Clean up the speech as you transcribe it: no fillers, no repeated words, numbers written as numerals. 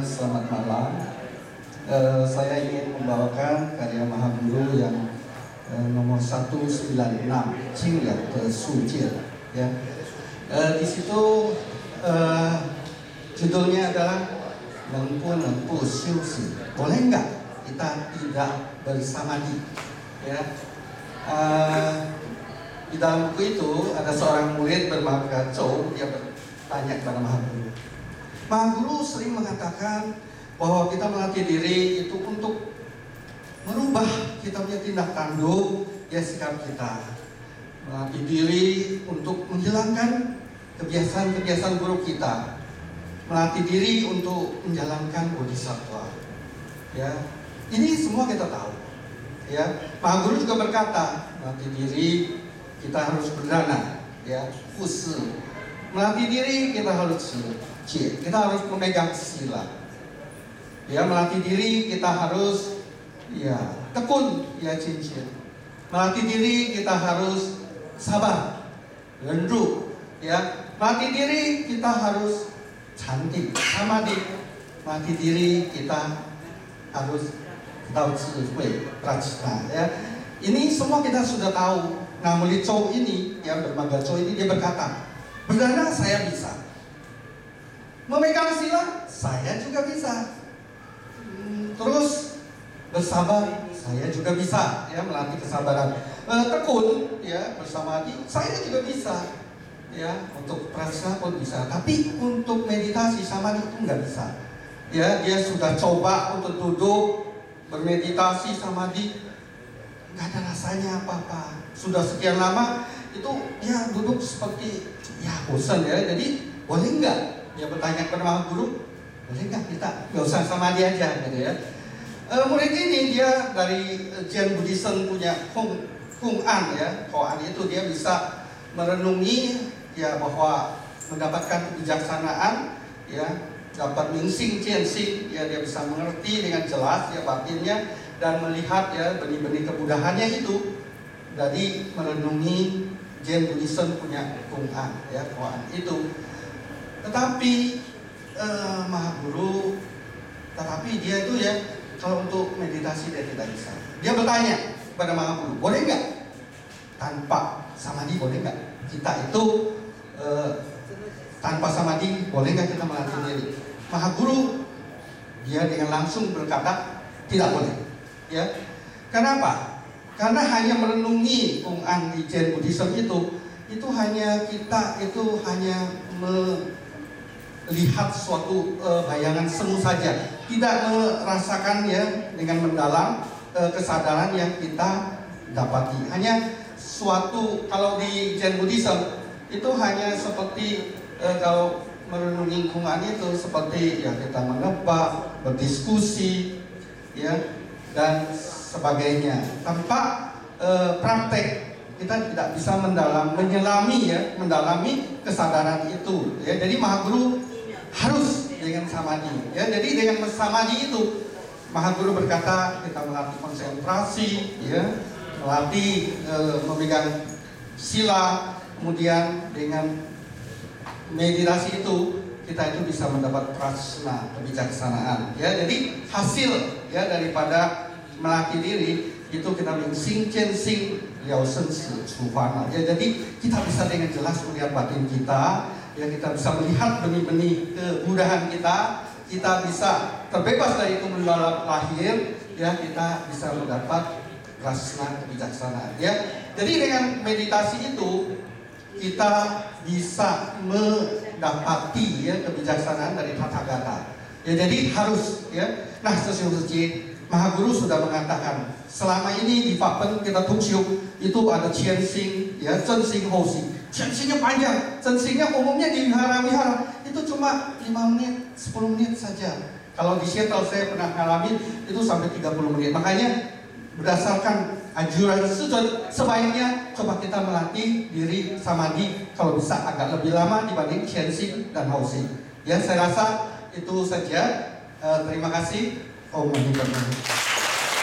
Selamat malam. Saya ingin membawakan karya Mahaguru yang nomor 196, Qingliang de Sujie. Ya. Di situ judulnya adalah Nengpu Xiuxi. Boleh nggak kita tidak bersamadhi? Ya. Di dalam buku itu ada seorang murid bernama Zhou, dia bertanya kepada Mahaguru. Mahaguru sering mengatakan bahwa kita melatih diri itu untuk merubah kita punya tindak tanduk, ya sikap kita. Melatih diri untuk menghilangkan kebiasaan-kebiasaan buruk kita. Melatih diri untuk menjalankan bodhisattva. Ya, ini semua kita tahu. Ya, Mahaguru juga berkata, melatih diri kita harus berdana, ya, usul. Melatih diri kita harus kita harus memegang sila. Ya, melatih diri kita harus tekun, cincin. Melatih diri kita harus sabar, rendu. Ya, melatih diri kita harus cantik, samadhi. Melatih diri kita harus tahu prajna. Ya, ini semua kita sudah tahu. Nah, murid Zhou ini, yang bernama Zhou ini, dia berkata, berdana saya bisa. Memegang sila, saya juga bisa. Terus bersabar, saya juga bisa. Ya, melatih kesabaran. Tekun, ya, bersamadhi, saya juga bisa. Ya, untuk prasna pun bisa. Tapi untuk meditasi samadhi itu nggak bisa. Ya, dia sudah coba untuk duduk bermeditasi samadhi, nggak ada rasanya apa-apa. Sudah sekian lama itu dia duduk seperti bosan ya. Jadi boleh nggak? Dia bertanya kepada Mahaguru, boleh nggak kita nggak usah samadhi aja gitu ya. Murid ini dia dari Zen Buddhism punya Kung An ya. Koan itu dia bisa merenungi ya bahwa mendapatkan kebijaksanaan ya, dapat mingsing ciensing ya, dia bisa mengerti dengan jelas ya batinnya dan melihat ya benih-benih kebudahannya itu dari merenungi Zen Buddhism punya Kung An ya, Koan itu. Tetapi Mahaguru, dia itu ya kalau untuk meditasi dia tidak bisa. Dia bertanya kepada Mahaguru, boleh nggak tanpa samadhi, boleh nggak kita itu tanpa samadhi, boleh nggak kita melatih diri? Mahaguru dia dengan langsung berkata tidak boleh. Ya, kenapa? Karena hanya merenungi Kung An di Zen Buddhism itu hanya kita itu hanya melihat suatu bayangan semu saja, tidak merasakan ya dengan mendalam kesadaran yang kita dapati. Hanya suatu, kalau di Zen Buddhism itu hanya seperti kalau merenungi Kung An itu seperti ya kita menebak, berdiskusi ya dan sebagainya tanpa praktek. Kita tidak bisa mendalami kesadaran itu ya. Jadi Mahaguru harus dengan samadhi ya. Jadi dengan samadhi itu Mahaguru berkata kita melatih konsentrasi ya, melatih memegang sila, kemudian dengan meditasi itu kita itu bisa mendapat prasna, kebijaksanaan ya. Jadi hasil ya daripada melatih diri itu kita mingsing ciensing liao shen shi chu huan ya. Jadi kita bisa dengan jelas melihat batin kita ya, kita bisa melihat benih-benih kebudahan kita bisa terbebas dari itu mendalam lahir ya, kita bisa mendapat prasna, kebijaksanaan ya. Jadi dengan meditasi itu kita bisa mendapati ya kebijaksanaan dari Tathagata ya. Jadi harus ya. Nah, sesuai Mahaguru sudah mengatakan selama ini di Fapen kita tujuh itu ada ciensing ya, zensing, housing. Ciensingnya panjang, zensingnya umumnya di wihara-wihara itu cuma 5 menit, 10 menit saja. Kalau di Seattle saya pernah ngalamin itu sampai 30 menit. Makanya berdasarkan anjuran sebaiknya coba kita melatih diri samadhi kalau bisa agak lebih lama dibanding ciensing dan housing. Ya, saya rasa itu saja. Terima kasih. Om Mani Padme.